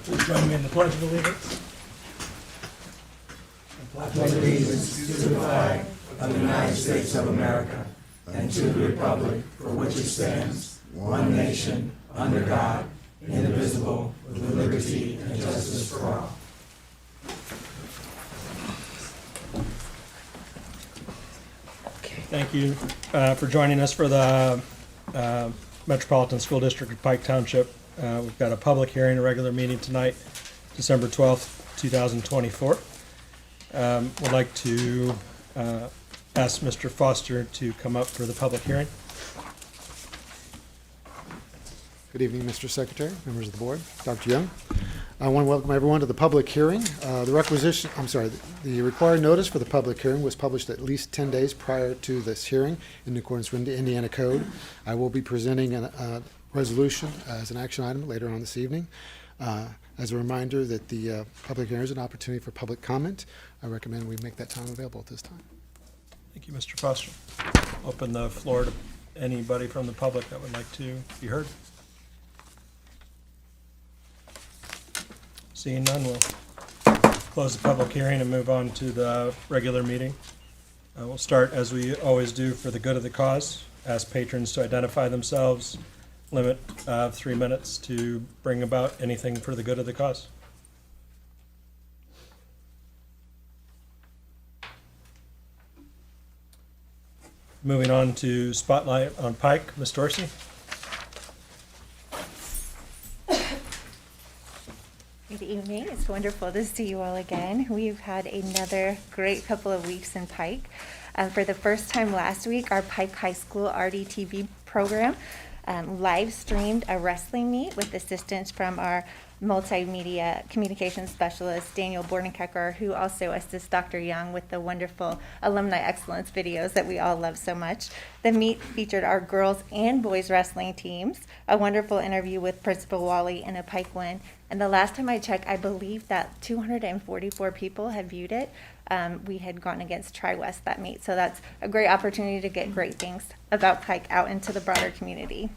Please join me in the Pledge of Allegiance. I pledge allegiance to the flag of the United States of America and to the republic for which it stands, one nation, under God, indivisible, with liberty and justice for all. Thank you for joining us for the Metropolitan School District of Pike Township. We've got a public hearing, a regular meeting tonight, December 12th, 2024. Would like to ask Mr. Foster to come up for the public hearing. Good evening, Mr. Secretary, members of the board, Dr. Young. I want to welcome everyone to the public hearing. The required notice for the public hearing was published at least 10 days prior to this hearing in accordance with the Indiana Code. I will be presenting a resolution as an action item later on this evening. As a reminder that the public hearing is an opportunity for public comment. I recommend we make that time available at this time. Thank you, Mr. Foster. Open the floor to anybody from the public that would like to be heard. Seeing none, we'll close the public hearing and move on to the regular meeting. We'll start, as we always do, for the good of the cause. Ask patrons to identify themselves. Limit 3 minutes to bring about anything for the good of the cause. Moving on to Spotlight on Pike, Ms. Dorsey. Good evening. It's wonderful to see you all again. We've had another great couple of weeks in Pike. For the first time last week, our Pike High School RDTV program live streamed a wrestling meet with assistance from our multimedia communications specialist, Daniel Bordenkecker, who also assists Dr. Young with the wonderful alumni excellence videos that we all love so much. The meet featured our girls and boys wrestling teams, a wonderful interview with Principal Wally, and a Pike win. And the last time I checked, I believe that 244 people have viewed it. We had gone against Tri-West that meet, so that's a great opportunity to get great things about Pike out into the broader community.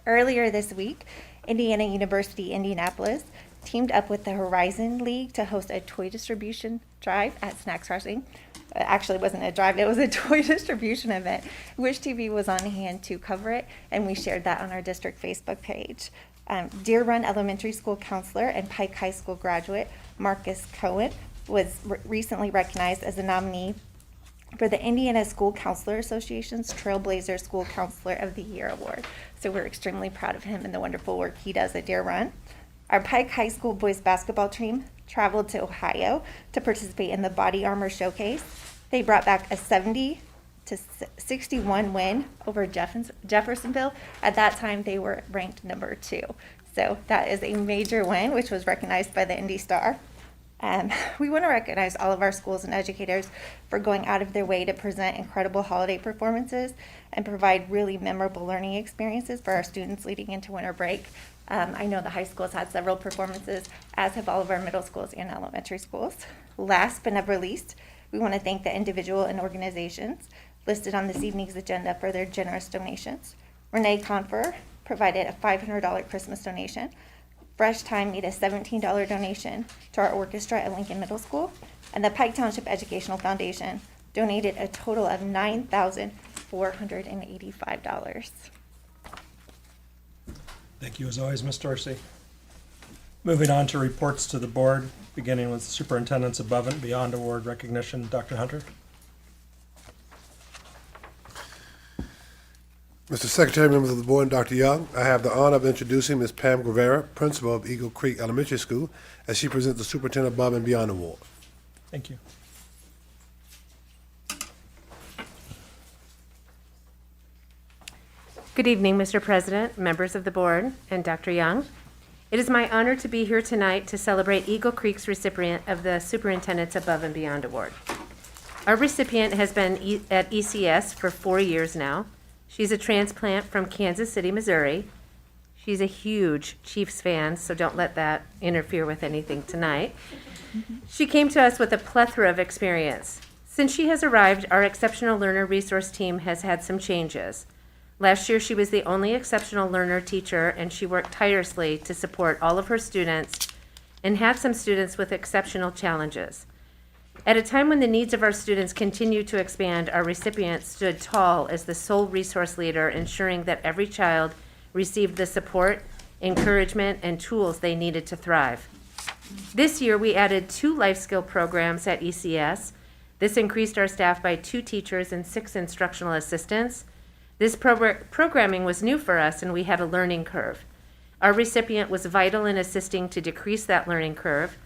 Earlier this week, Indiana University Indianapolis teamed up with the Horizon League to host a toy distribution drive at Snacks Crossing. Actually, it wasn't a drive, it was a toy distribution event. Wish TV was on hand to cover it, and we shared that on our district Facebook page. Deer Run Elementary School counselor and Pike High School graduate Marcus Cohen was recently recognized as a nominee for the Indiana School Counselor Association's Trailblazer School Counselor of the Year Award. So we're extremely proud of him and the wonderful work he does at Deer Run. Our Pike High School boys basketball team traveled to Ohio to participate in the Body Armor Showcase. They brought back a 70-61 win over Jeffersonville. At that time, they were ranked number 2. So that is a major win, which was recognized by the Indy Star. We want to recognize all of our schools and educators for going out of their way to present incredible holiday performances and provide really memorable learning experiences for our students leading into winter break. I know the high schools had several performances, as have all of our middle schools and elementary schools. Last but never least, we want to thank the individual and organizations listed on this evening's agenda for their generous donations. Renee Confer provided a $500 Christmas donation. Fresh Time made a $17 donation to our orchestra at Lincoln Middle School, and the Pike Township Educational Foundation donated a total of $9,485. Thank you as always, Ms. Dorsey. Moving on to reports to the board, beginning with Superintendent's Above and Beyond Award recognition. Dr. Hunter. Mr. Secretary, members of the board, and Dr. Young, I have the honor of introducing Ms. Pam Guevara, principal of Eagle Creek Elementary School, as she presents the Superintendent Above and Beyond Award. Thank you. Good evening, Mr. President, members of the board, and Dr. Young. It is my honor to be here tonight to celebrate Eagle Creek's recipient of the Superintendent's Above and Beyond Award. Our recipient has been at ECS for 4 years now. She's a transplant from Kansas City, Missouri. She's a huge Chiefs fan, so don't let that interfere with anything tonight. She came to us with a plethora of experience. Since she has arrived, our Exceptional Learner Resource Team has had some changes. Last year, she was the only exceptional learner teacher, and she worked tirelessly to support all of her students and had some students with exceptional challenges. At a time when the needs of our students continue to expand, our recipient stood tall as the sole resource leader, ensuring that every child received the support, encouragement, and tools they needed to thrive. This year, we added 2 life skill programs at ECS. This increased our staff by 2 teachers and 6 instructional assistants. This programming was new for us, and we had a learning curve. Our recipient was vital in assisting to decrease that learning curve.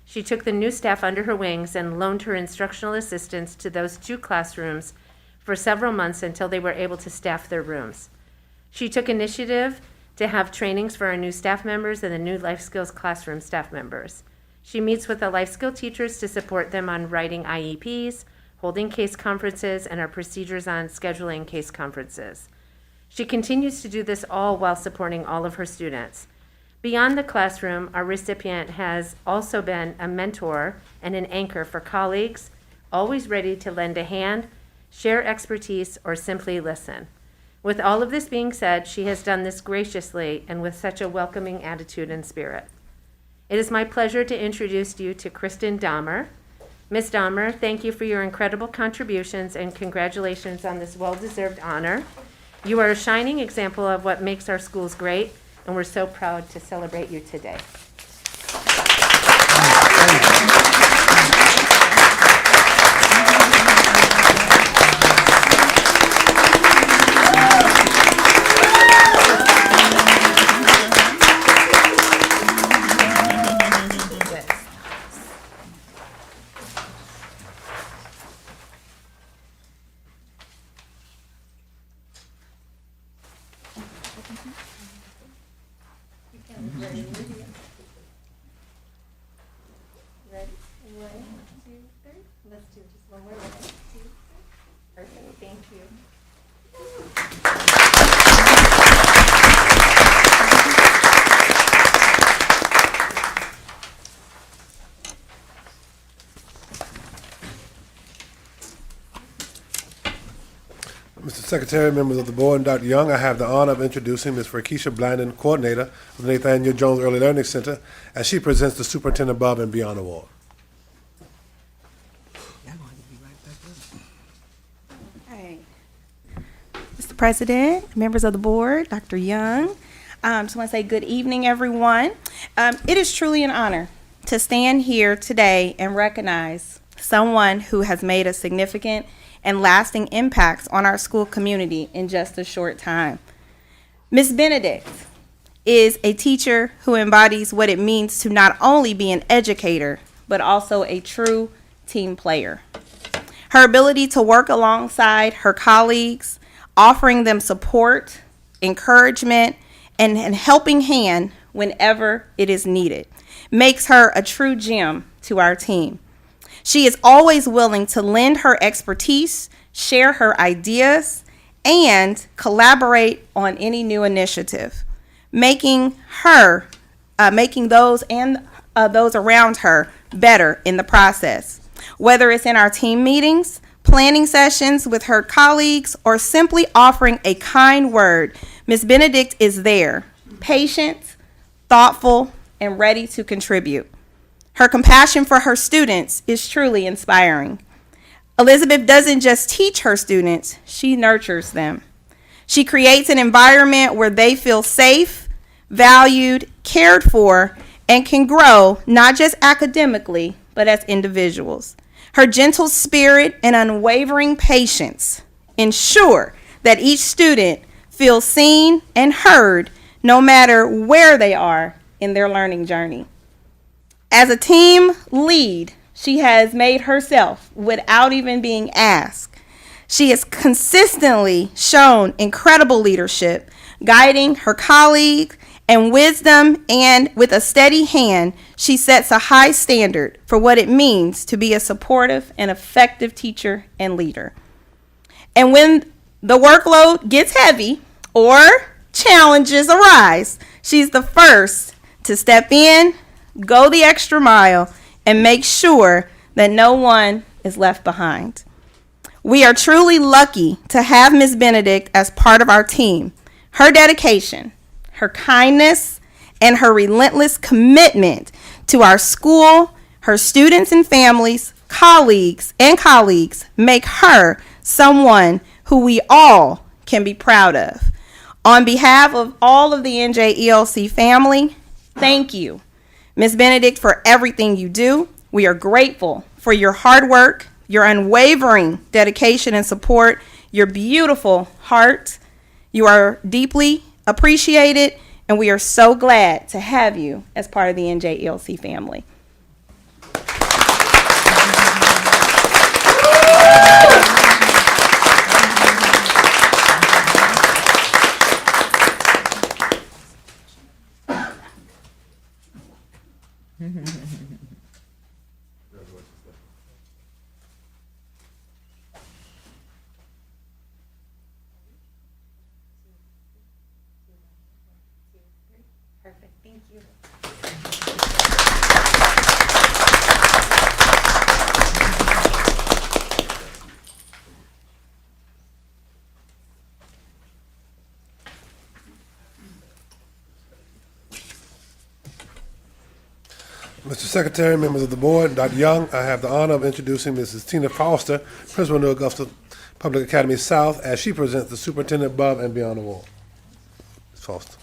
She took the new staff under her wings and loaned her instructional assistants to those 2 classrooms for several months until they were able to staff their rooms. She took initiative to have trainings for our new staff members and the new life skills classroom staff members. She meets with the life skill teachers to support them on writing IEPs, holding case conferences, and our procedures on scheduling case conferences. She continues to do this all while supporting all of her students. Beyond the classroom, our recipient has also been a mentor and an anchor for colleagues, always ready to lend a hand, share expertise, or simply listen. With all of this being said, she has done this graciously and with such a welcoming attitude and spirit. It is my pleasure to introduce you to Kristen Dahmer. Ms. Dahmer, thank you for your incredible contributions and congratulations on this well-deserved honor. You are a shining example of what makes our schools great, and we're so proud to celebrate you today. Ready? 1, 2, 3. Let's do just one more. 1, 2, 3. Perfect. Thank you. Mr. Secretary, members of the board, and Dr. Young, I have the honor of introducing Ms. Rakesha Blandon, coordinator of the Nathaniel Jones Early Learning Center, as she presents the Superintendent Above and Beyond Award. Hey. Mr. President, members of the board, Dr. Young, just want to say good evening, everyone. It is truly an honor to stand here today and recognize someone who has made a significant and lasting impacts on our school community in just a short time. Ms. Benedict is a teacher who embodies what it means to not only be an educator, but also a true team player. Her ability to work alongside her colleagues, offering them support, encouragement, and helping hand whenever it is needed, makes her a true gem to our team. She is always willing to lend her expertise, share her ideas, and collaborate on any new initiative, making those and those around her better in the process. Whether it's in our team meetings, planning sessions with her colleagues, or simply offering a kind word, Ms. Benedict is there, patient, thoughtful, and ready to contribute. Her compassion for her students is truly inspiring. Elizabeth doesn't just teach her students, she nurtures them. She creates an environment where they feel safe, valued, cared for, and can grow not just academically, but as individuals. Her gentle spirit and unwavering patience ensure that each student feels seen and heard no matter where they are in their learning journey. As a team lead, she has made herself without even being asked. She has consistently shown incredible leadership, guiding her colleagues and wisdom, and with a steady hand, she sets a high standard for what it means to be a supportive and effective teacher and leader. And when the workload gets heavy or challenges arise, she's the first to step in, go the extra mile, and make sure that no one is left behind. We are truly lucky to have Ms. Benedict as part of our team. Her dedication, her kindness, and her relentless commitment to our school, her students and families, colleagues make her someone who we all can be proud of. On behalf of all of the NJELC family, thank you, Ms. Benedict, for everything you do. We are grateful for your hard work, your unwavering dedication and support, your beautiful heart. You are deeply appreciated, and we are so glad to have you as part of the NJELC family. Perfect, thank you. Mr. Secretary, members of the board, Dr. Young, I have the honor of introducing Mrs. Tina Foster, Principal of New Augusta Public Academy South, as she presents the Superintendent Above and Beyond Award. Ms. Foster.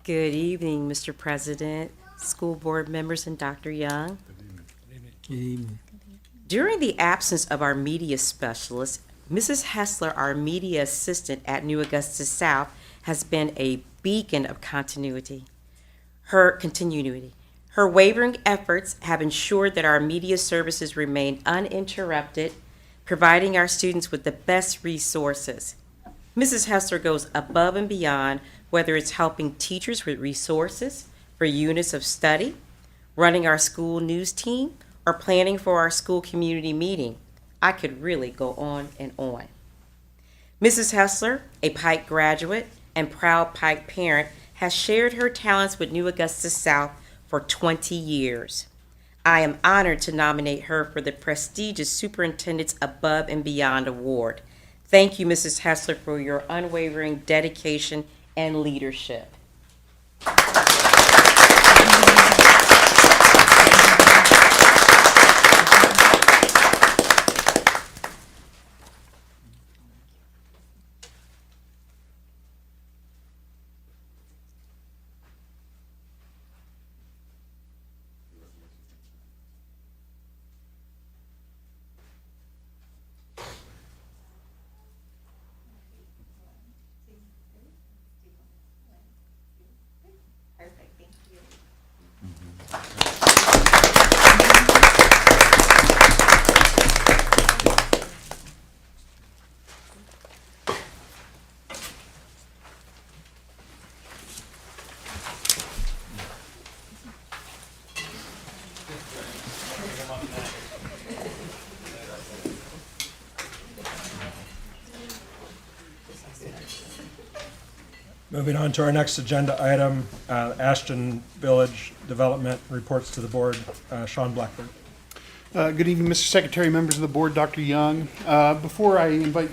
Good evening, Mr. President, school board members, and Dr. Young. During the absence of our media specialist, Mrs. Hessler, our media assistant at New Augusta South, has been a beacon of continuity. Her wavering efforts have ensured that our media services remain uninterrupted, providing our students with the best resources. Mrs. Hessler goes above and beyond, whether it's helping teachers with resources for units of study, running our school news team, or planning for our school community meeting. I could really go on and on. Mrs. Hessler, a Pike graduate and proud Pike parent, has shared her talents with New Augusta South for 20 years. I am honored to nominate her for the prestigious Superintendent's Above and Beyond Award. Thank you, Mrs. Hessler, for your unwavering dedication and leadership. Perfect, thank you. Moving on to our next agenda item, Ashton Village Development reports to the board. Sean Blackburn. Good evening, Mr. Secretary, members of the board, Dr. Young. Before I invite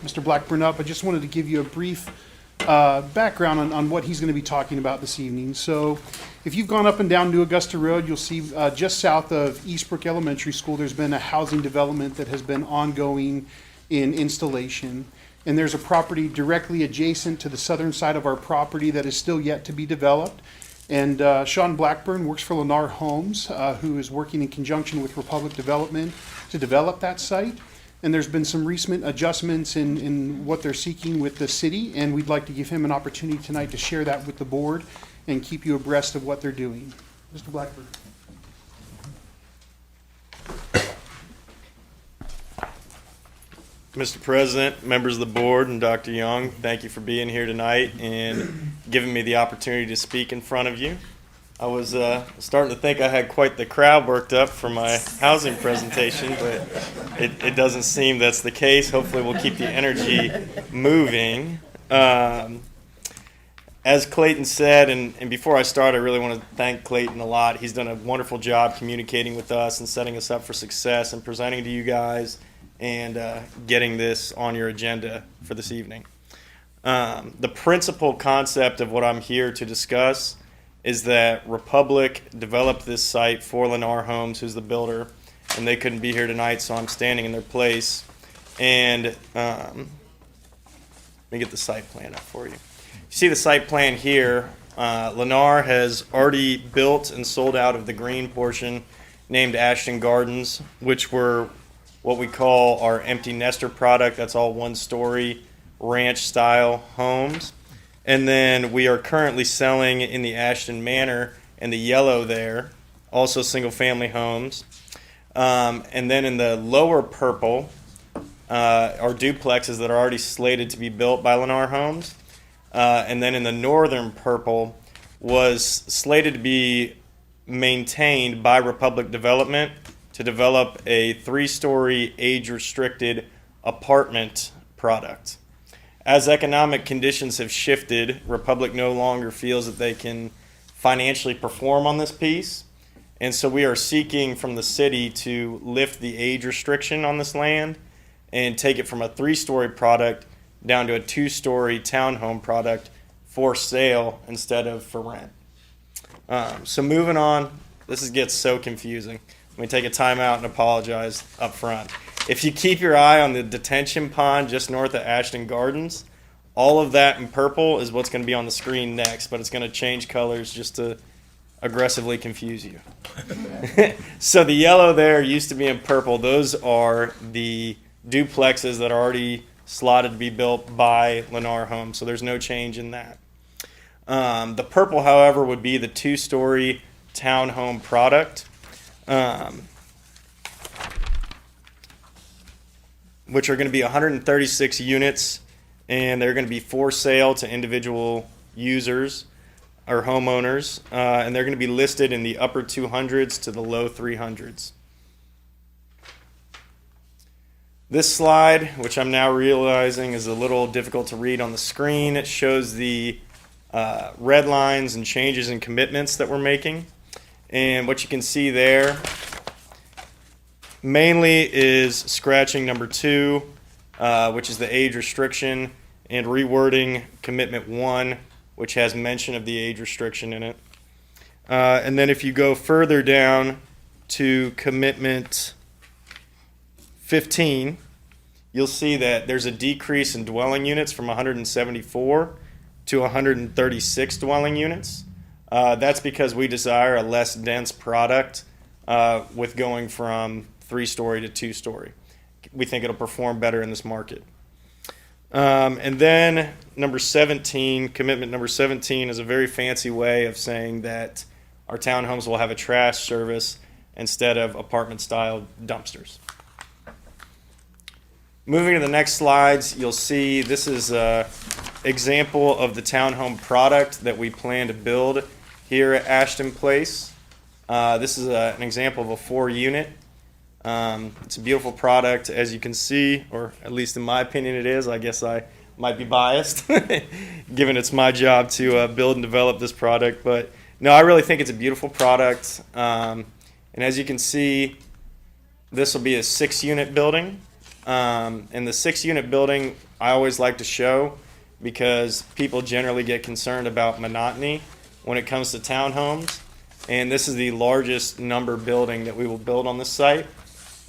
Mr. Blackburn up, I just wanted to give you a brief background on what he's going to be talking about this evening. So if you've gone up and down New Augusta Road, you'll see just south of Eastbrook Elementary School, there's been a housing development that has been ongoing in installation. And there's a property directly adjacent to the southern side of our property that is still yet to be developed. And Sean Blackburn works for Lennar Homes, who is working in conjunction with Republic Development to develop that site. And there's been some recent adjustments in what they're seeking with the city, and we'd like to give him an opportunity tonight to share that with the board and keep you abreast of what they're doing. Mr. Blackburn. Mr. President, members of the board, and Dr. Young, thank you for being here tonight and giving me the opportunity to speak in front of you. I was starting to think I had quite the crowd worked up for my housing presentation, but it doesn't seem that's the case. Hopefully we'll keep the energy moving. as Clayton said, and before I start, I really want to thank Clayton a lot. He's done a wonderful job communicating with us and setting us up for success and presenting to you guys and getting this on your agenda for this evening. The principal concept of what I'm here to discuss is that Republic developed this site for Lennar Homes, who's the builder, and they couldn't be here tonight, so I'm standing in their place. And let me get the site plan up for you. You see the site plan here. Lennar has already built and sold out of the green portion named Ashton Gardens, which were what we call our empty nester product. That's all one-story ranch-style homes. And then we are currently selling in the Ashton Manor and the yellow there, also single-family homes. And then in the lower purple are duplexes that are already slated to be built by Lennar Homes. And then in the northern purple was slated to be maintained by Republic Development to develop a 3-story age-restricted apartment product. As economic conditions have shifted, Republic no longer feels that they can financially perform on this piece. And so we are seeking from the city to lift the age restriction on this land and take it from a 3-story product down to a 2-story townhome product for sale instead of for rent. So moving on, this gets so confusing. Let me take a time out and apologize up front. If you keep your eye on the detention pond just north of Ashton Gardens, all of that in purple is what's going to be on the screen next, but it's going to change colors just to aggressively confuse you. So the yellow there used to be in purple. Those are the duplexes that are already slotted to be built by Lennar Homes, so there's no change in that. The purple, however, would be the 2-story townhome product, which are going to be 136 units, and they're going to be for sale to individual users or homeowners, and they're going to be listed in the upper 200s to the low 300s. This slide, which I'm now realizing is a little difficult to read on the screen, it shows the red lines and changes in commitments that we're making. And what you can see there mainly is scratching number 2, which is the age restriction, and rewording commitment 1, which has mention of the age restriction in it. And then if you go further down to commitment 15, you'll see that there's a decrease in dwelling units from 174 to 136 dwelling units. That's because we desire a less dense product with going from 3-story to 2-story. We think it'll perform better in this market. And then number 17, commitment number 17 is a very fancy way of saying that our townhomes will have a trash service instead of apartment-style dumpsters. Moving to the next slides, you'll see this is an example of the townhome product that we plan to build here at Ashton Place. This is an example of a 4-unit. It's a beautiful product, as you can see, or at least in my opinion it is. I guess I might be biased, given it's my job to build and develop this product. But no, I really think it's a beautiful product. And as you can see, this will be a 6-unit building. And the 6-unit building I always like to show because people generally get concerned about monotony when it comes to townhomes. And this is the largest number building that we will build on this site.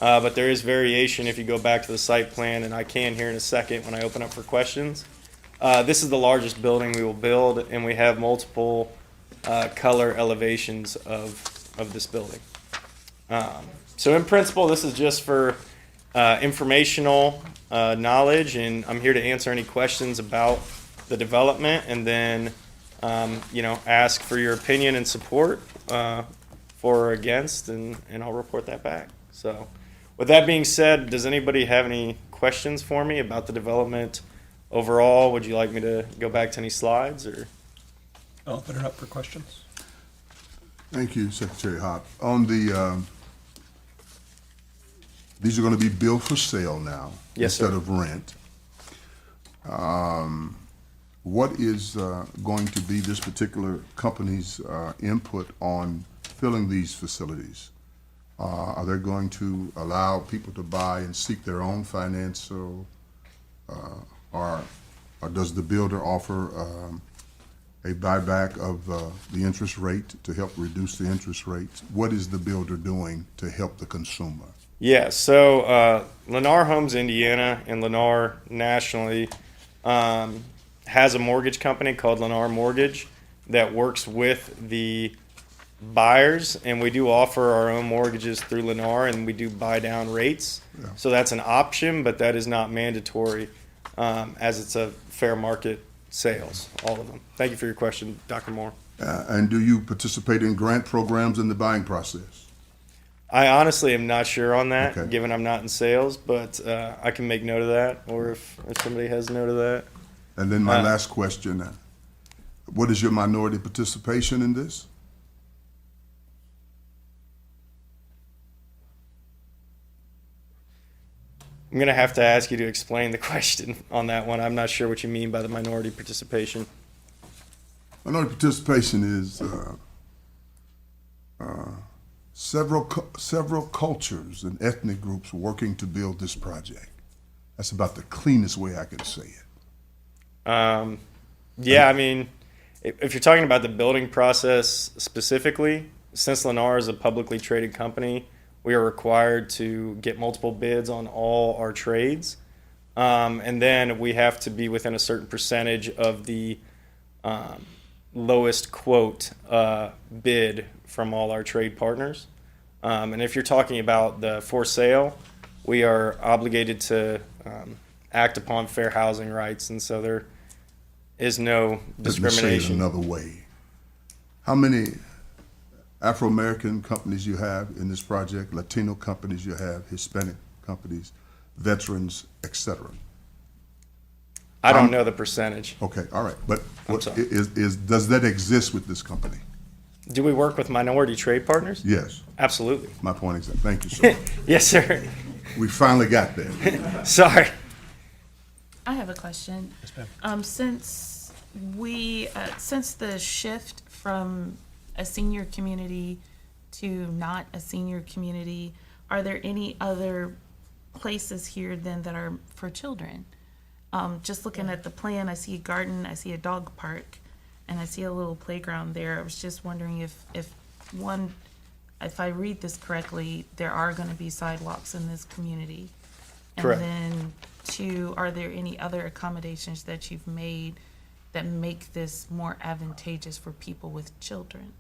But there is variation if you go back to the site plan, and I can here in a second when I open up for questions. This is the largest building we will build, and we have multiple color elevations of this building. So in principle, this is just for informational knowledge, and I'm here to answer any questions about the development, and then ask for your opinion and support for or against, and I'll report that back. So with that being said, does anybody have any questions for me about the development overall? Would you like me to go back to any slides, or? I'll open it up for questions. Thank you, Secretary Hop. On the, these are going to be built for sale now Yes, sir. instead of rent. what is going to be this particular company's input on filling these facilities? Are they going to allow people to buy and seek their own financial, or does the builder offer a buyback of the interest rate to help reduce the interest rates? What is the builder doing to help the consumer? Yeah, so Lennar Homes Indiana and Lennar nationally has a mortgage company called Lennar Mortgage that works with the buyers, and we do offer our own mortgages through Lennar, and we do buy down rates. Yeah. So that's an option, but that is not mandatory, as it's a fair market sales, all of them. Thank you for your question, Dr. Moore. And do you participate in grant programs in the buying process? I honestly am not sure on that, Okay. given I'm not in sales, but I can make note of that, or if somebody has note of that. And then my last question, what is your minority participation in this? I'm going to have to ask you to explain the question on that one. I'm not sure what you mean by the minority participation. Minority participation is several cultures and ethnic groups working to build this project. That's about the cleanest way I can say it. Yeah, I mean, if you're talking about the building process specifically, since Lennar is a publicly traded company, we are required to get multiple bids on all our trades. And then we have to be within a certain percentage of the lowest quote bid from all our trade partners. And if you're talking about the for sale, we are obligated to act upon fair housing rights, and so there is no Let me say it discrimination. another way. How many Afro-American companies you have in this project, Latino companies you have, Hispanic companies, veterans, etc.? I don't know the percentage. Okay, all right. But what sorry. does that exist with this company? Do we work with minority trade partners? Yes. Absolutely. My point is that. Thank you, sir. Yes, sir. We finally got there. Sorry. I have a question. Since the shift from a senior community to not a senior community, are there any other places here then that are for children? Just looking at the plan, I see a garden, I see a dog park, and I see a little playground there. I was just wondering if I read this correctly, there are going to be sidewalks in this community. Correct. And then two, are there any other accommodations that you've made that make this more advantageous for people with children?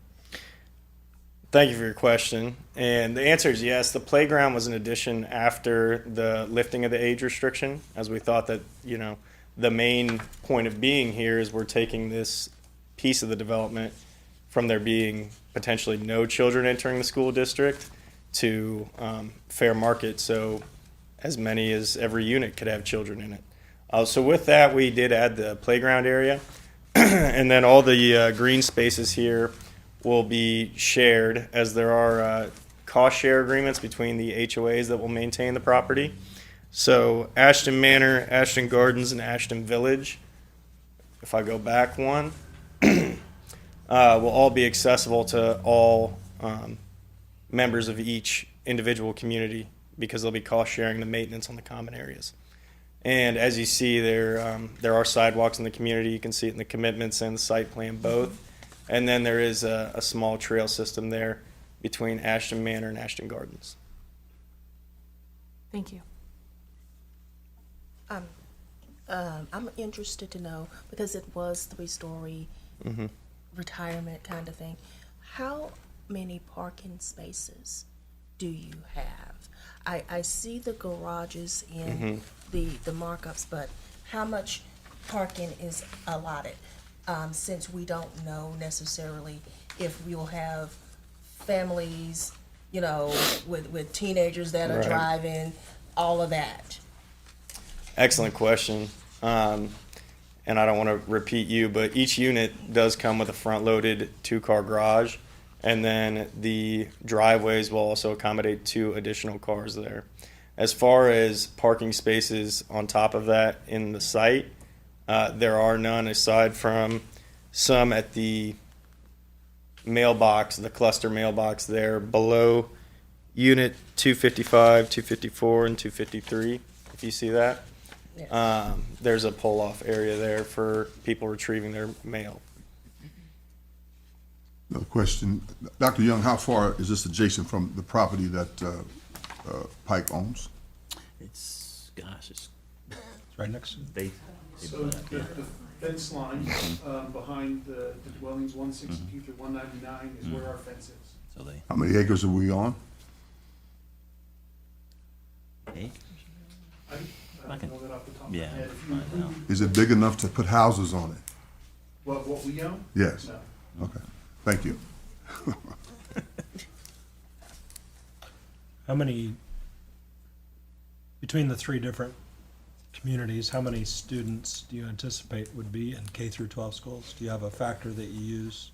Thank you for your question. And the answer is yes. The playground was an addition after the lifting of the age restriction, as we thought that, the main point of being here is we're taking this piece of the development from there being potentially no children entering the school district to fair market, so as many as every unit could have children in it. So with that, we did add the playground area, and then all the green spaces here will be shared, as there are cost share agreements between the HOAs that will maintain the property. So Ashton Manor, Ashton Gardens, and Ashton Village, if I go back one, will all be accessible to all members of each individual community, because they'll be cost sharing the maintenance on the common areas. And as you see, there are sidewalks in the community. You can see it in the commitments and the site plan both. And then there is a small trail system there between Ashton Manor and Ashton Gardens. Thank you. I'm interested to know, because it was 3-story retirement kind of thing, how many parking spaces do you have? I see the garages in the markups, but how much parking is allotted? Since we don't know necessarily if we'll have families, with teenagers that are Right. driving, all of that. Excellent question. And I don't want to repeat you, but each unit does come with a front-loaded 2-car garage, and then the driveways will also accommodate 2 additional cars there. As far as parking spaces on top of that in the site, There are none aside from some at the mailbox, the cluster mailbox there below unit 255, 254, and 253, if you see that. There's a pull-off area there for people retrieving their mail. Another question. Dr. Young, how far is this adjacent from the property that Pike owns? It's, gosh, it's Right next to they So the fence line behind the dwellings 162 through 199 is where our fence is. so they How many acres are we on? hey, I don't know that off the top of my yeah, head. If you right now. Is it big enough to put houses on it? what we own? Yes. No. Okay. Thank you. How many, between the three different communities, how many students do you anticipate would be in K through 12 schools? Do you have a factor that you use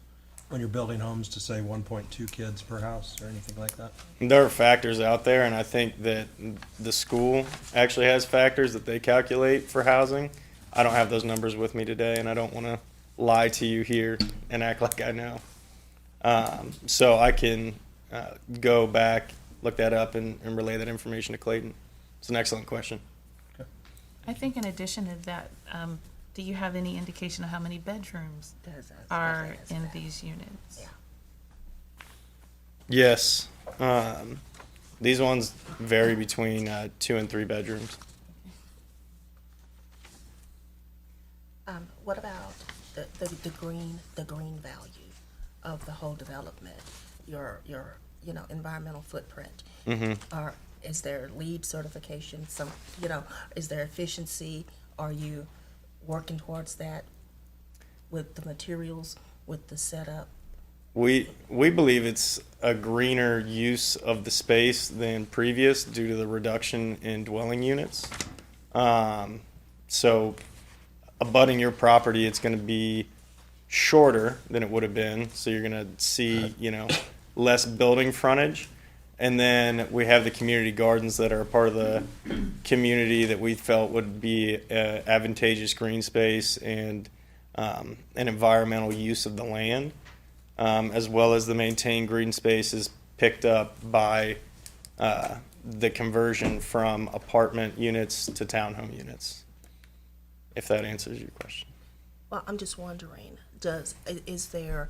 when you're building homes to say 1.2 kids per house or anything like that? There are factors out there, and I think that the school actually has factors that they calculate for housing. I don't have those numbers with me today, and I don't want to lie to you here and act like I know. So I can go back, look that up, and relay that information to Clayton. It's an excellent question. I think in addition to that, do you have any indication of how many bedrooms are in these units? Yes. These ones vary between 2 and 3 bedrooms. What about the green value of the whole development? Your environmental footprint. Or is there LEED certification? Is there efficiency? Are you working towards that with the materials, with the setup? We believe it's a greener use of the space than previous due to the reduction in dwelling units. So abutting your property, it's going to be shorter than it would have been. So you're going to see, less building frontage. And then we have the community gardens that are a part of the community that we felt would be advantageous green space and an environmental use of the land, as well as the maintained green space is picked up by the conversion from apartment units to townhome units, if that answers your question. Well, I'm just wondering, is there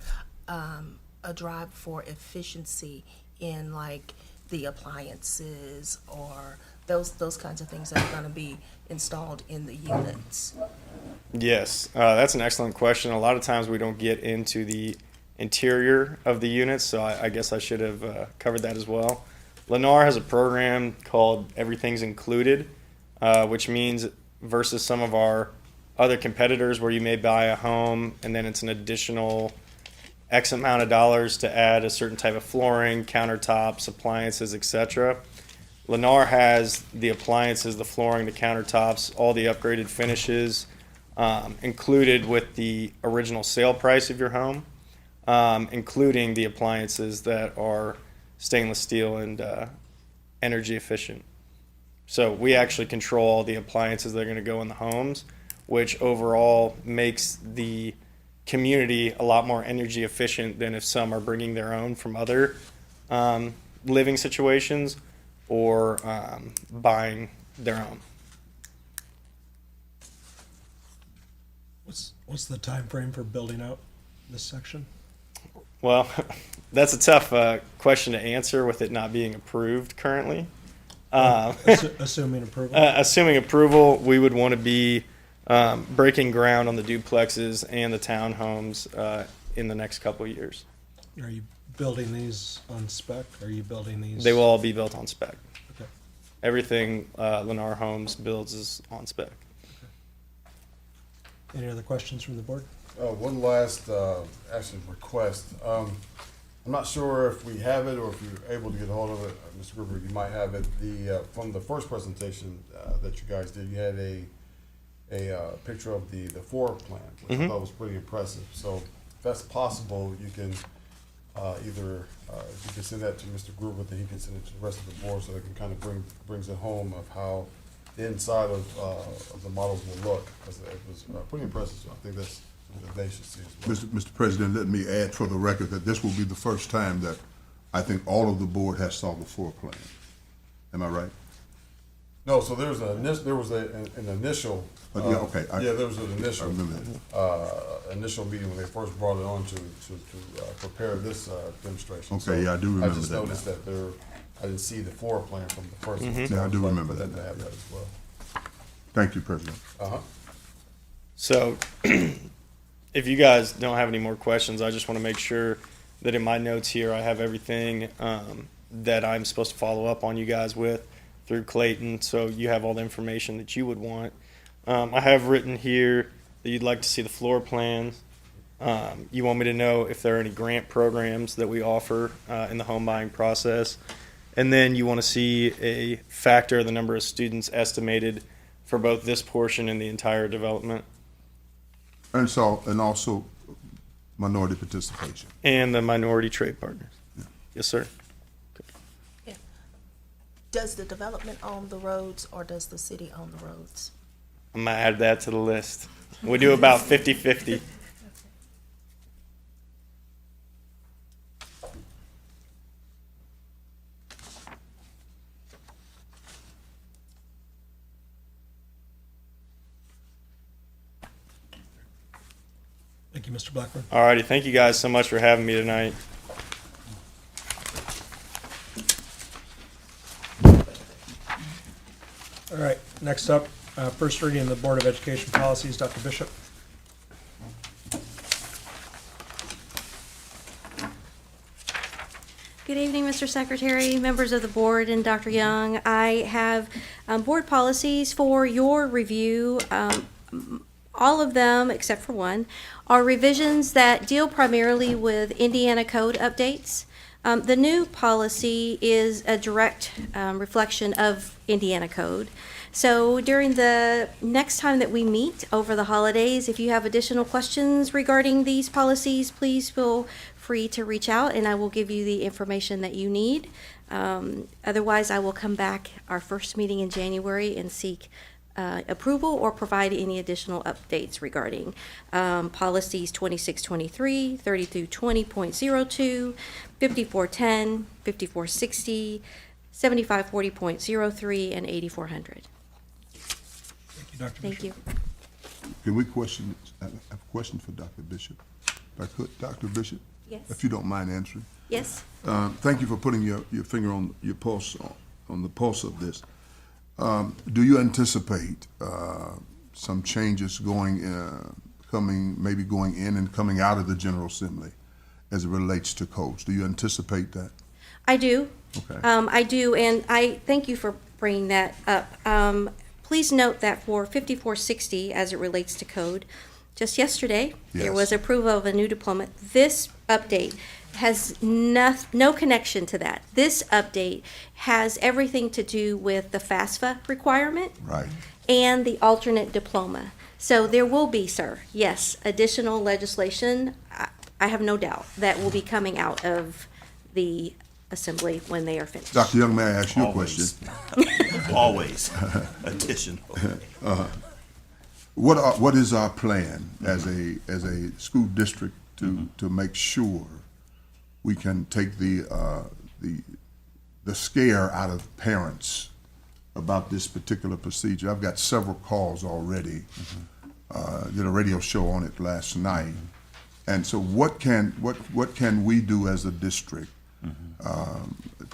a drive for efficiency in like the appliances or those kinds of things that are going to be installed in the units? Yes, that's an excellent question. A lot of times we don't get into the interior of the units, so I guess I should have covered that as well. Lennar has a program called Everything's Included, which means versus some of our other competitors where you may buy a home and then it's an additional X amount of dollars to add a certain type of flooring, countertops, appliances, etc. Lennar has the appliances, the flooring, the countertops, all the upgraded finishes included with the original sale price of your home, including the appliances that are stainless steel and energy efficient. So we actually control all the appliances that are going to go in the homes, which overall makes the community a lot more energy efficient than if some are bringing their own from other living situations or buying their own. What's the time frame for building out this section? Well, that's a tough question to answer with it not being approved currently. Assuming approval? Assuming approval, we would want to be breaking ground on the duplexes and the townhomes in the next couple of years. Are you building these on spec? Are you building these? They will all be built on spec. Okay. Everything Lennar Homes builds is on spec. Any other questions from the board? One last actually request. I'm not sure if we have it or if you're able to get a hold of it. Mr. Gruber, you might have it. From the first presentation that you guys did, you had a picture of the floor plan, which I thought was pretty impressive. So if that's possible, you can either if you can send that to Mr. Gruber, then he can send it to the rest of the board so they can kind of brings it home of how the inside of the models will look, because it was pretty impressive. So I think that's something that they should see as well. Mr. President, let me add for the record that this will be the first time that I think all of the board has saw the floor plan. Am I right? No, so there was an initial. Yeah, okay. There was an initial. I remember that. Initial meeting when they first brought it on to prepare this demonstration. Okay, yeah, I do remember I just that noticed that I didn't see the floor plan from the first one. Yeah, I do remember For them that. to have that as well. Thank you, President. So, if you guys don't have any more questions, I just want to make sure that in my notes here, I have everything that I'm supposed to follow up on you guys with through Clayton, so you have all the information that you would want. I have written here that you'd like to see the floor plans. You want me to know if there are any grant programs that we offer in the home buying process. And then you want to see a factor of the number of students estimated for both this portion and the entire development. And also minority participation. And the minority trade partners. Yeah. Yes, sir. Yeah. Does the development own the roads or does the city own the roads? I'm going to add that to the list. We do about 50-50. Thank you, Mr. Blackburn. All righty. Thank you guys so much for having me tonight. All right, next up, first reading of the Board of Education policies, Dr. Bishop. Good evening, Mr. Secretary, members of the board, and Dr. Young. I have board policies for your review. All of them, except for one, are revisions that deal primarily with Indiana code updates. The new policy is a direct reflection of Indiana code. So during the next time that we meet over the holidays, if you have additional questions regarding these policies, please feel free to reach out and I will give you the information that you need. Otherwise, I will come back our first meeting in January and seek approval or provide any additional updates regarding policies 2623, 3220.02, 5410, 5460, 7540.03, and 8400. Thank you, Dr. Thank Bishop. you. Can we question, I have a question for Dr. Bishop. If I could, Dr. Bishop? Yes. If you don't mind answering. Yes. Thank you for putting your finger on your pulse, on the pulse of this. Do you anticipate some changes maybe going in and coming out of the General Assembly as it relates to codes? Do you anticipate that? I do. Okay. I do, and I thank you for bringing that up. Please note that for 5460, as it relates to code, just yesterday, there Yes. was approval of a new diploma. This update has no connection to that. This update has everything to do with the FAFSA requirement Right. and the alternate diploma. So there will be, sir, yes, additional legislation, I have no doubt, that will be coming out of the assembly when they are finished. Dr. Young, may I ask you a question? Always. Additional. What is our plan as a school district to make sure we can take the scare out of parents about this particular procedure? I've got several calls already. Did a radio show on it last night, and so what can we do as a district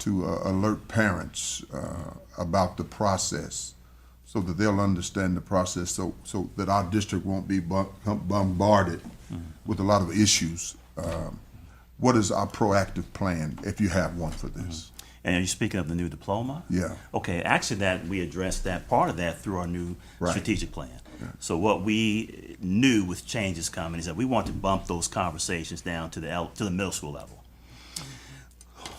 to alert parents about the process, so that they'll understand the process, so that our district won't be bombarded with a lot of issues. What is our proactive plan, if you have one for this? And are you speaking of the new diploma? Yeah. Okay, actually that we addressed that part of that through our new Right. strategic plan. So what we knew with changes coming is that we want to bump those conversations down to the middle school level.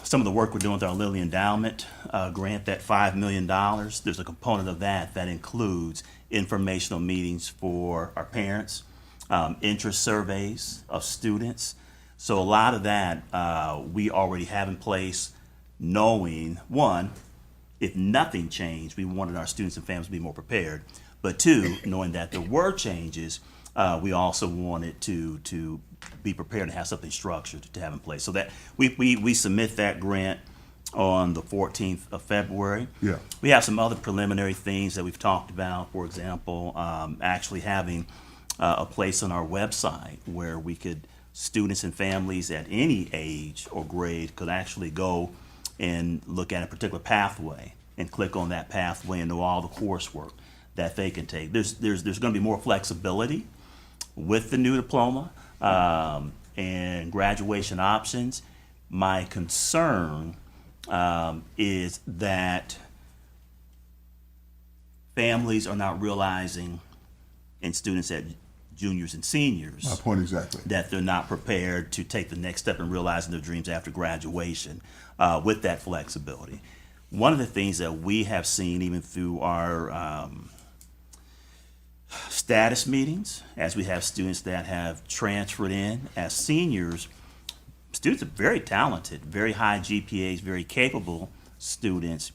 Some of the work we're doing with our Lilly Endowment grant, that $5 million, there's a component of that includes informational meetings for our parents, interest surveys of students. So a lot of that we already have in place, knowing, one, if nothing changed, we wanted our students and families to be more prepared. But two, knowing that there were changes, we also wanted to be prepared and have something structured to have in place. So that we submit that grant on the 14th of February. Yeah. We have some other preliminary things that we've talked about. For example, actually having a place on our website where we could, students and families at any age or grade could actually go and look at a particular pathway and click on that pathway and know all the coursework that they can take. There's going to be more flexibility with the new diploma and graduation options. My concern is that families are not realizing, and students at juniors and seniors, My point exactly. that they're not prepared to take the next step in realizing their dreams after graduation with that flexibility. One of the things that we have seen even through our status meetings, as we have students that have transferred in as seniors, students are very talented, very high GPAs, very capable students,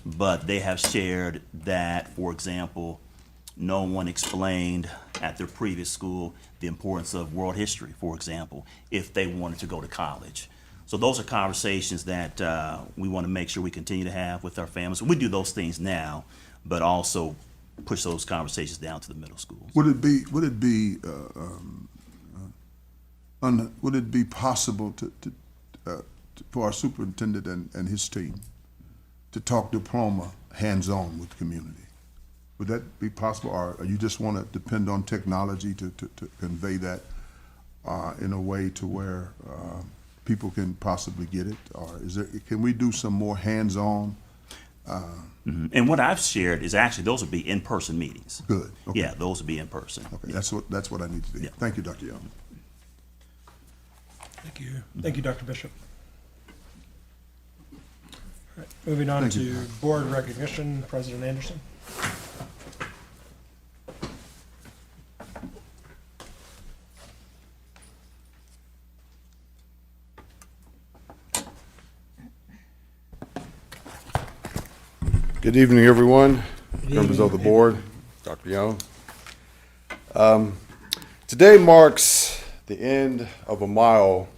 but they have shared that, for example, no one explained at their previous school the importance of world history, for example, if they wanted to go to college. So those are conversations that we want to make sure we continue to have with our families. We do those things now, but also push those conversations down to the middle schools. Would it be possible for our superintendent and his team to talk diploma hands-on with the community? Would that be possible, or you just want to depend on technology to convey that in a way to where people can possibly get it? Or can we do some more hands-on? And what I've shared is actually those would be in-person meetings. Good. Okay. Yeah, those would be in person. Okay, that's what I need to do. Yeah. Thank you, Dr. Young. Thank you. Thank you, Dr. Bishop. All right, moving on Thank to you. board recognition, President Anderson. Good evening, everyone, members of the board, Dr. Young. Today marks the end of a mile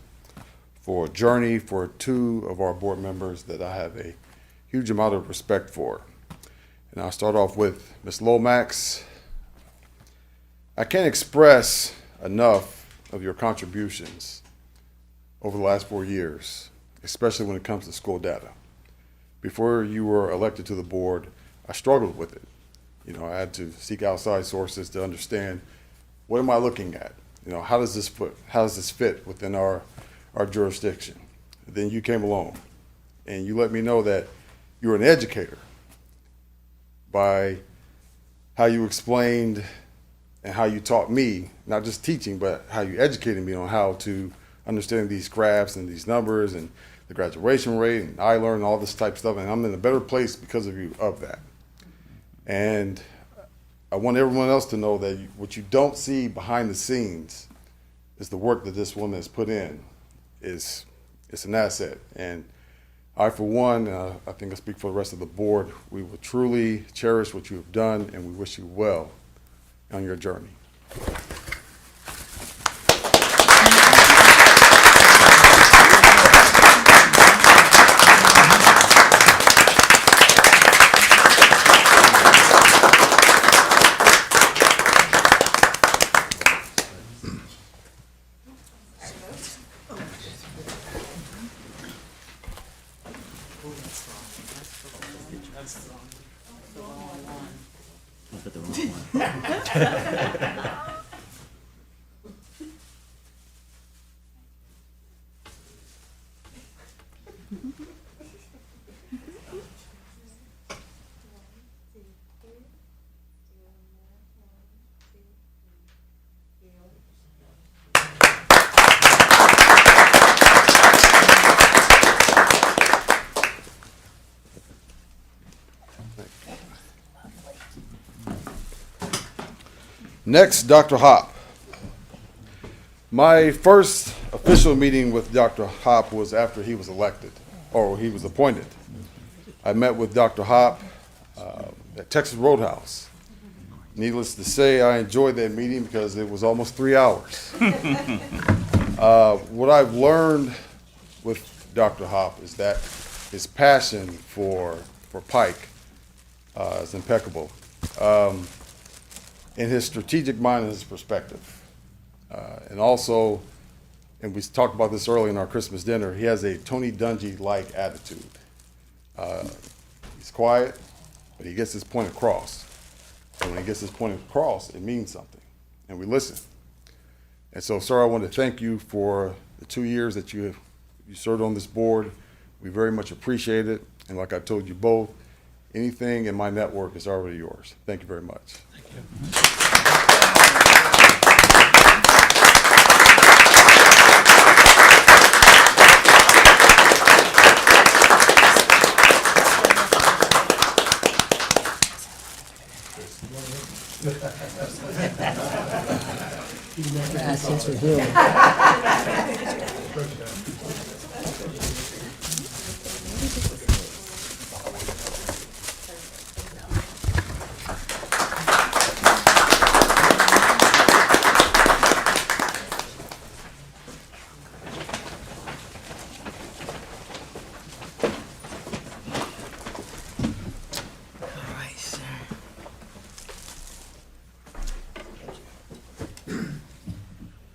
for a journey for two of our board members that I have a huge amount of respect for. And I'll start off with Ms. Lomax. I can't express enough of your contributions over the last 4 years, especially when it comes to school data. Before you were elected to the board, I struggled with it. You know, I had to seek outside sources to understand, what am I looking at? You know, how does this fit within our jurisdiction? Then you came along and you let me know that you're an educator by how you explained and how you taught me, not just teaching, but how you educated me on how to understand these graphs and these numbers and the graduation rate, and I learned all this type of stuff, and I'm in a better place because of that. And I want everyone else to know that what you don't see behind the scenes is the work that this woman has put in. It's an asset. And I, for one, I think I speak for the rest of the board, we will truly cherish what you have done, and we wish you well on your journey. Next, Dr. Hop. My first official meeting with Dr. Hop was after he was elected, or he was appointed. I met with Dr. Hop at Texas Roadhouse. Needless to say, I enjoyed that meeting because it was almost 3 hours. What I've learned with Dr. Hop is that his passion for Pike is impeccable. In his strategic mind and his perspective. And also, and we talked about this early in our Christmas dinner, he has a Tony Dungy-like attitude. He's quiet, but he gets his point across. And when he gets his point across, it means something, and we listen. And so, sir, I want to thank you for the 2 years that you served on this board. We very much appreciate it, and like I told you both, anything in my network is already yours. Thank you very much. Thank you.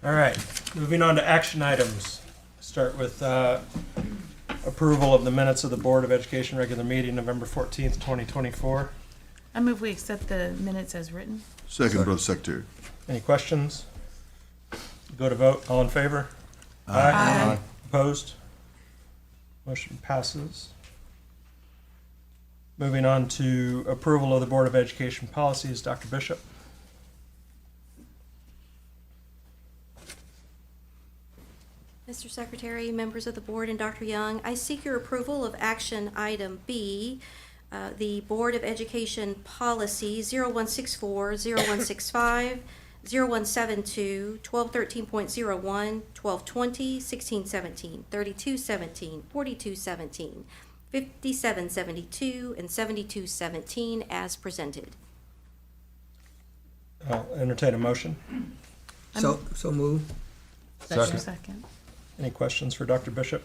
All right, moving on to action items. Start with approval of the minutes of the Board of Education regular meeting, November 14th, 2024. I move we accept the minutes as written. Second, Brother Secretary. Any questions? Go to vote. All in favor? Aye. Opposed? Motion passes. Moving on to approval of the Board of Education policies, Dr. Bishop. Mr. Secretary, members of the board, and Dr. Young, I seek your approval of action item B, the Board of Education Policy 0164, 0165, 0172, 1213.01, 1220, 1617, 3217, 4217, 5772, and 7217 as presented. I'll entertain a motion. So move. Second. Any questions for Dr. Bishop?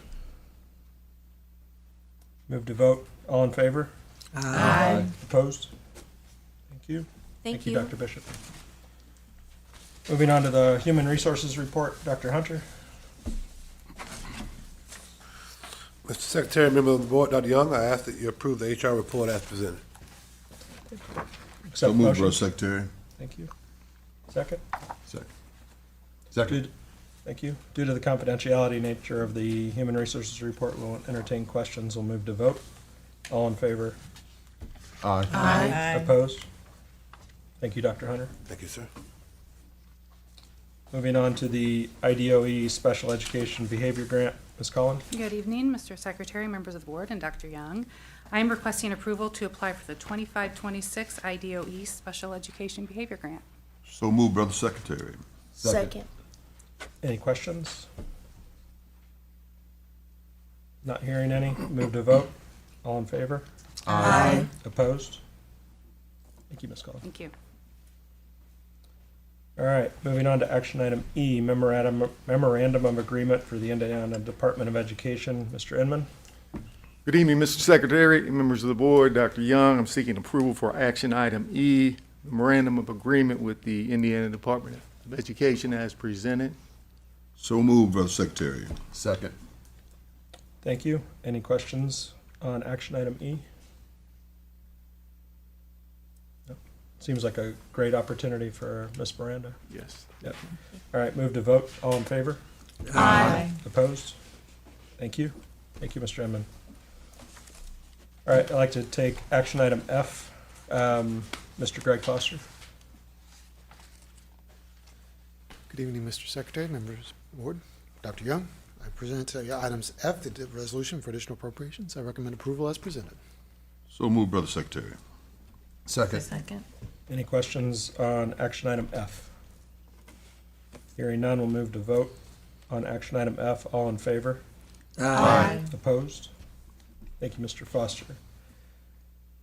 Move to vote. All in favor? Aye. Opposed? Thank you. Thank you. Dr. Bishop. Moving on to the Human Resources Report, Dr. Hunter. Mr. Secretary, member of the board, Dr. Young, I ask that you approve the HR report as presented. Accept So the moved, motion. Brother Secretary. Thank you. Second? Second. Due- Thank you. Due to the confidentiality nature of the Human Resources Report, we'll entertain questions. We'll move to vote. All in favor? Aye. Aye. Opposed? Thank you, Dr. Hunter. Thank you, sir. Moving on to the IDOE Special Education Behavior Grant, Ms. Collins. Good evening, Mr. Secretary, members of the board, and Dr. Young. I am requesting approval to apply for the 25-26 IDOE Special Education Behavior Grant. So moved, Brother Secretary. Second. Any questions? Not hearing any. Move to vote. All in favor? Aye. Opposed? Thank you, Ms. Collins. Thank you. All right, moving on to action item E, memorandum of agreement for the Indiana Department of Education. Mr. Inman. Good evening, Mr. Secretary, members of the board, Dr. Young. I'm seeking approval for action item E, memorandum of agreement with the Indiana Department of Education as presented. So moved, Brother Secretary. Second. Thank you. Any questions on action item E? No. Seems like a great opportunity for Ms. Miranda. Yes. Yep. All right, move to vote. All in favor? Aye. Opposed? Thank you. Thank you, Mr. Inman. All right, I'd like to take action item F. Mr. Greg Foster. Good evening, Mr. Secretary, members of the board, Dr. Young. I present items F, the resolution for additional appropriations. I recommend approval as presented. So moved, Brother Secretary. Second. Any questions on action item F? Hearing none, we'll move to vote on action item F. All in favor? Aye. Opposed? Thank you, Mr. Foster.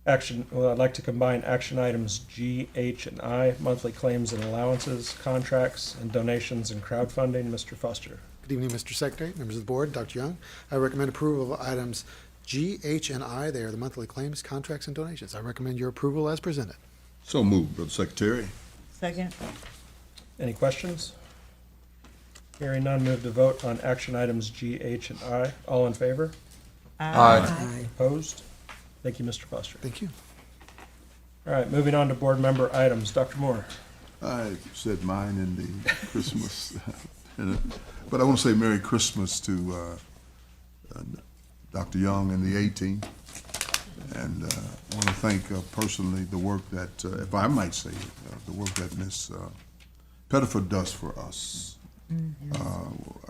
I'd like to combine action items G, H, and I, monthly claims and allowances, contracts, and donations and crowdfunding. Mr. Foster. Good evening, Mr. Secretary, members of the board, Dr. Young. I recommend approval of items G, H, and I. They are the monthly claims, contracts, and donations. I recommend your approval as presented. So moved, Brother Secretary. Second. Any questions? Hearing none, move to vote on action items G, H, and I. All in favor? Aye. Opposed? Thank you, Mr. Foster. Thank you. All right, moving on to board member items. Dr. Moore. I said mine in the Christmas, but I want to say Merry Christmas to Dr. Young and the A-Team. And I want to thank personally the work that, if I might say, the work that Ms. Pettiford does for us.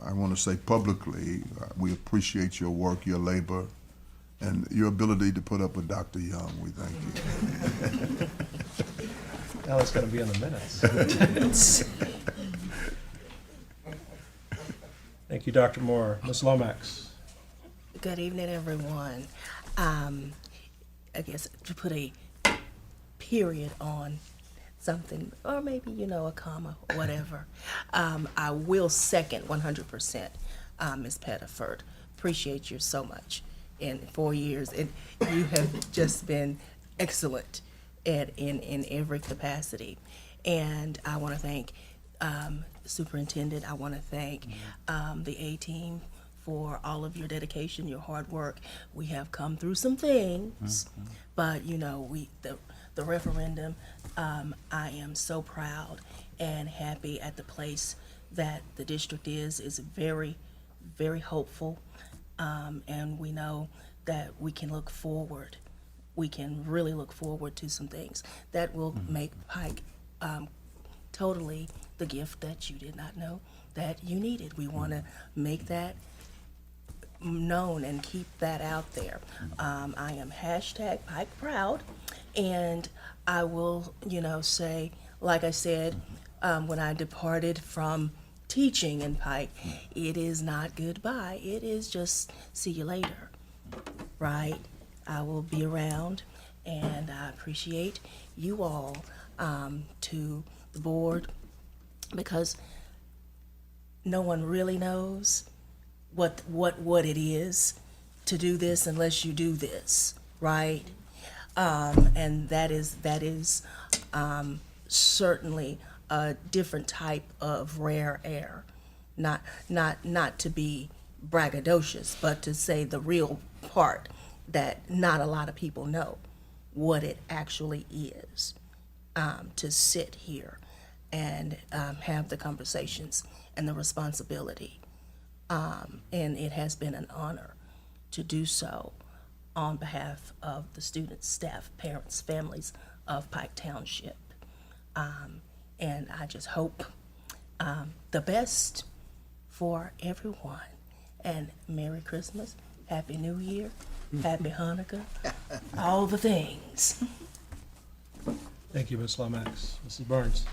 I want to say publicly, we appreciate your work, your labor, and your ability to put up with Dr. Young. We thank you. Now it's going to be in the minutes. Thank you, Dr. Moore. Ms. Lomax. Good evening, everyone. I guess to put a period on something, or maybe, a comma, whatever, I will second 100% Ms. Pettiford. Appreciate you so much in 4 years, and you have just been excellent in every capacity. And I want to thank Superintendent. I want to thank the A-Team for all of your dedication, your hard work. We have come through some things, but the referendum, I am so proud and happy at the place that the district is very, very hopeful, and we know that we can look forward. We can really look forward to some things that will make Pike totally the gift that you did not know that you needed. We want to make that known and keep that out there. I am hashtag Pike proud, and I will, say, like I said, when I departed from teaching in Pike, it is not goodbye. It is just see you later, right? I will be around, and I appreciate you all, to the board, because no one really knows what it is to do this unless you do this, right? And that is certainly a different type of rare air. Not to be braggadocious, but to say the real part that not a lot of people know what it actually is, to sit here and have the conversations and the responsibility. And it has been an honor to do so on behalf of the students, staff, parents, families of Pike Township. And I just hope the best for everyone. And Merry Christmas, Happy New Year, Happy Hanukkah, all the things. Thank you, Ms. Lomax. Mrs. Barnes.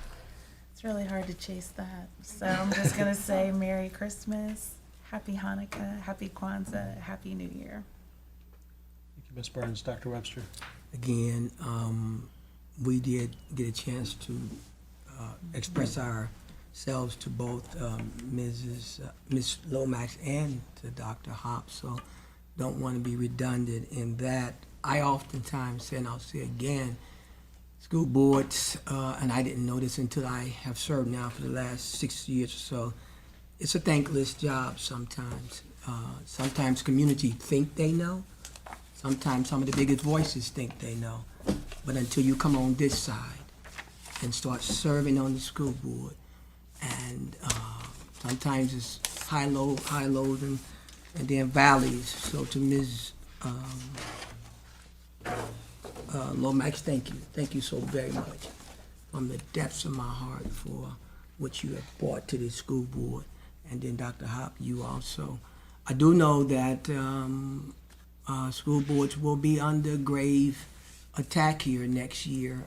It's really hard to chase that. So I'm just going to say Merry Christmas, Happy Hanukkah, Happy Kwanzaa, Happy New Year. Thank you, Ms. Barnes. Dr. Webster. Again, we did get a chance to express ourselves to both Ms. Lomax and to Dr. Hop, so don't want to be redundant in that. I oftentimes say, and I'll say again, school boards, and I didn't know this until I have served now for the last 6 years or so, it's a thankless job sometimes. Sometimes community think they know. Sometimes some of the biggest voices think they know. But until you come on this side and start serving on the school board, and sometimes it's high lows, and then valleys. So to Ms. Lomax, thank you. Thank you so very much from the depths of my heart for what you have brought to this school board. And then Dr. Hop, you also. I do know that school boards will be under grave attack here next year.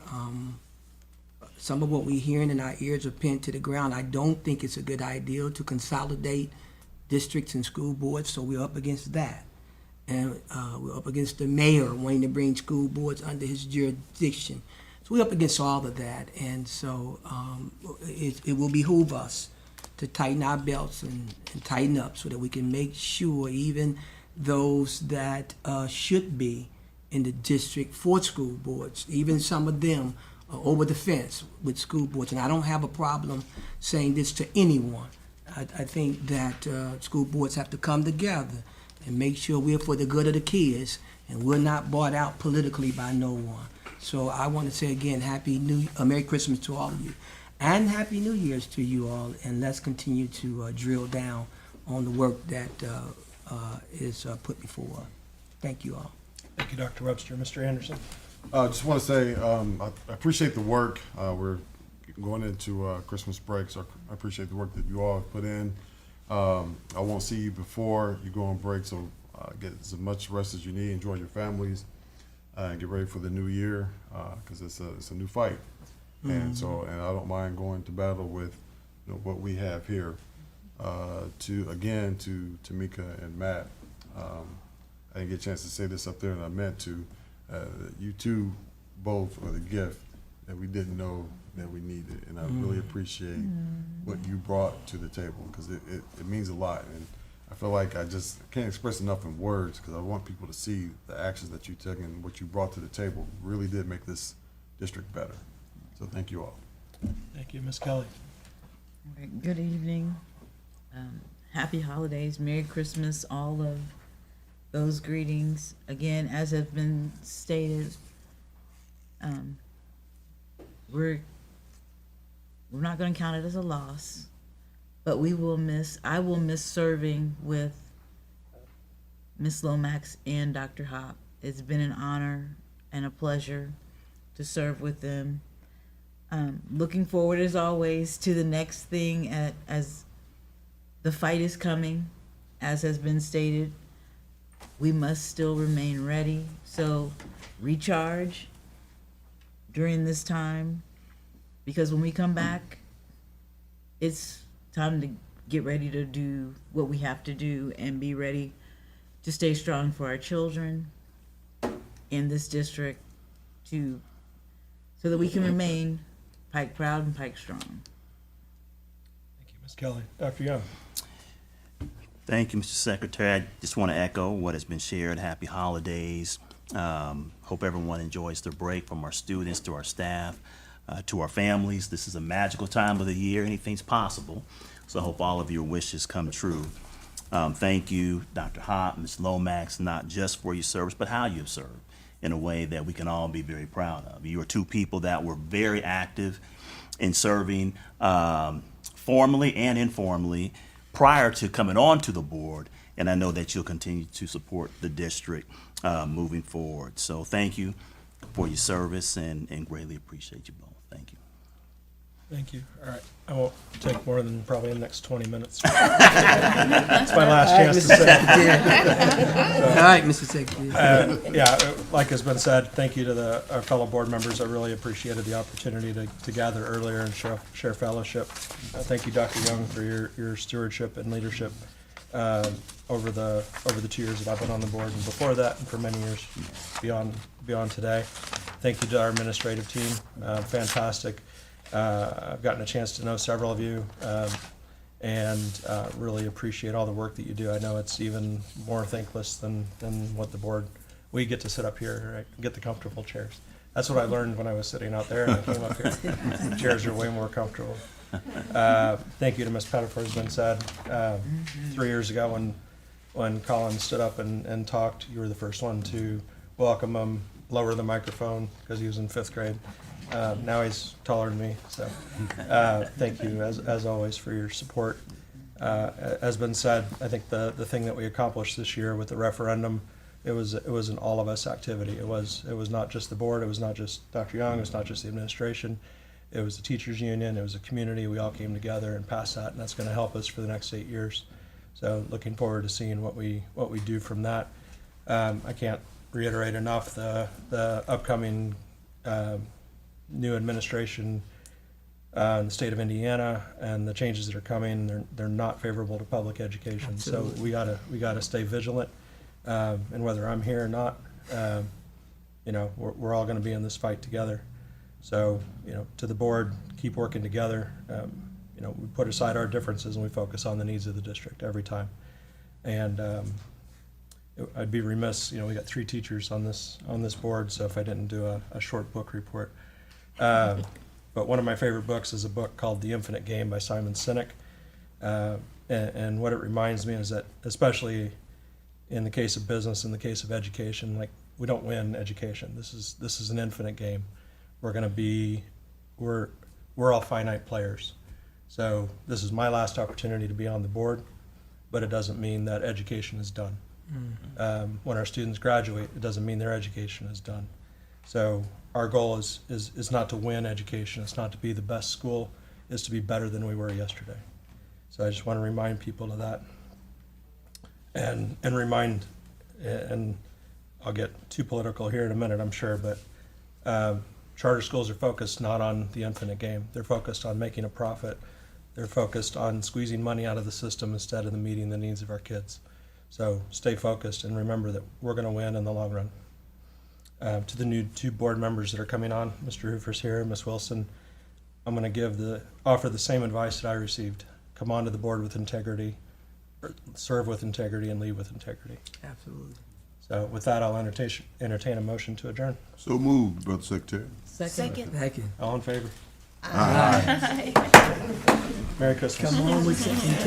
Some of what we're hearing and our ears are pinned to the ground. I don't think it's a good idea to consolidate districts and school boards, so we're up against that. and we're up against the mayor wanting to bring school boards under his jurisdiction. So we're up against all of that, and so it will behoove us to tighten our belts and tighten up so that we can make sure even those that should be in the district for school boards, even some of them are over the fence with school boards. And I don't have a problem saying this to anyone. I think that school boards have to come together and make sure we're for the good of the kids and we're not bought out politically by no one. So I want to say again, Merry Christmas to all of you, and Happy New Year's to you all. And let's continue to drill down on the work that is put before us. Thank you all. Thank you, Dr. Webster. Mr. Anderson? I just want to say I appreciate the work. We're going into Christmas break, so I appreciate the work that you all have put in. I won't see you before you go on break, so get as much rest as you need. Enjoy your families, and get ready for the new year because it's a new fight. And I don't mind going to battle with what we have here. To Tamika and Matt, I didn't get a chance to say this up there, and I meant to. You two both are the gift that we didn't know that we needed, and I really appreciate what you brought to the table because it means a lot, and I feel like I just can't express enough in words because I want people to see the actions that you took and what you brought to the table really did make this district better. So thank you all. Thank you, Ms. Kelly. All right, good evening. Happy holidays, Merry Christmas, all of those greetings. Again, as has been stated, we're not going to count it as a loss, but I will miss serving with Ms. Lomax and Dr. Hop. It's been an honor and a pleasure to serve with them. Looking forward as always to the next thing as the fight is coming, as has been stated. We must still remain ready. So recharge during this time, because when we come back, it's time to get ready to do what we have to do and be ready to stay strong for our children in this district so that we can remain Pike proud and Pike strong. Thank you, Ms. Kelly. Dr. Young? Thank you, Mr. Secretary. I just want to echo what has been shared. Happy holidays. Hope everyone enjoys their break, from our students to our staff, to our families. This is a magical time of the year. Anything's possible. So I hope all of your wishes come true. Thank you, Dr. Hop, Ms. Lomax, not just for your service, but how you've served in a way that we can all be very proud of. You are two people that were very active in serving formally and informally prior to coming on to the board, and I know that you'll continue to support the district moving forward. So thank you for your service and greatly appreciate you both. Thank you. Thank you. All right. I won't take more than probably the next 20 minutes. It's my last chance to say. All right, Mr. Secretary. Yeah, like has been said, thank you to our fellow board members. I really appreciated the opportunity to gather earlier and share fellowship. Thank you, Dr. Young, for your stewardship and leadership over the 2 years that I've been on the board, and before that, and for many years beyond today. Thank you to our administrative team. Fantastic. I've gotten a chance to know several of you, and really appreciate all the work that you do. I know it's even more thankless than what the board, we get to sit up here, right, get the comfortable chairs. That's what I learned when I was sitting out there and I came up here. The chairs are way more comfortable. Thank you to Ms. Pettifor, has been said. 3 years ago when Colin stood up and talked, you were the first one to welcome him, lower the microphone because he was in 5th grade. Now he's taller than me, so thank you as always for your support. As been said, I think the thing that we accomplished this year with the referendum, it was an all of us activity. It was not just the board, it was not just Dr. Young, it was not just the administration, it was the teachers union, it was a community. We all came together and passed that, and that's going to help us for the next 8 years. So looking forward to seeing what we do from that. I can't reiterate enough the upcoming new administration in the state of Indiana and the changes that are coming. They're not favorable to public education. Absolutely. So we gotta stay vigilant. And whether I'm here or not, you know, we're all going to be in this fight together. So, you know, to the board, keep working together. You know, we put aside our differences and we focus on the needs of the district every time. And I'd be remiss, you know, we got 3 teachers on this board, so if I didn't do a short book report. But one of my favorite books is a book called The Infinite Game by Simon Sinek. And what it reminds me is that, especially in the case of business, in the case of education, like, we don't win education. This is an infinite game. We're all finite players. So this is my last opportunity to be on the board, but it doesn't mean that education is done. When our students graduate, it doesn't mean their education is done. So our goal is not to win education. It's not to be the best school. It's to be better than we were yesterday. So I just want to remind people of that, and I'll get too political here in a minute, I'm sure, but charter schools are focused not on the infinite game. They're focused on making a profit. They're focused on squeezing money out of the system instead of meeting the needs of our kids. So stay focused and remember that we're going to win in the long run. To the new 2 board members that are coming on, Mr. Hoover's here, Ms. Wilson, I'm going to offer the same advice that I received. Come onto the board with integrity, serve with integrity, and lead with integrity. Absolutely. So with that, I'll entertain a motion to adjourn. So moved, Brother Secretary. Second. All in favor? Aye. Merry Christmas. Come on with some integrity.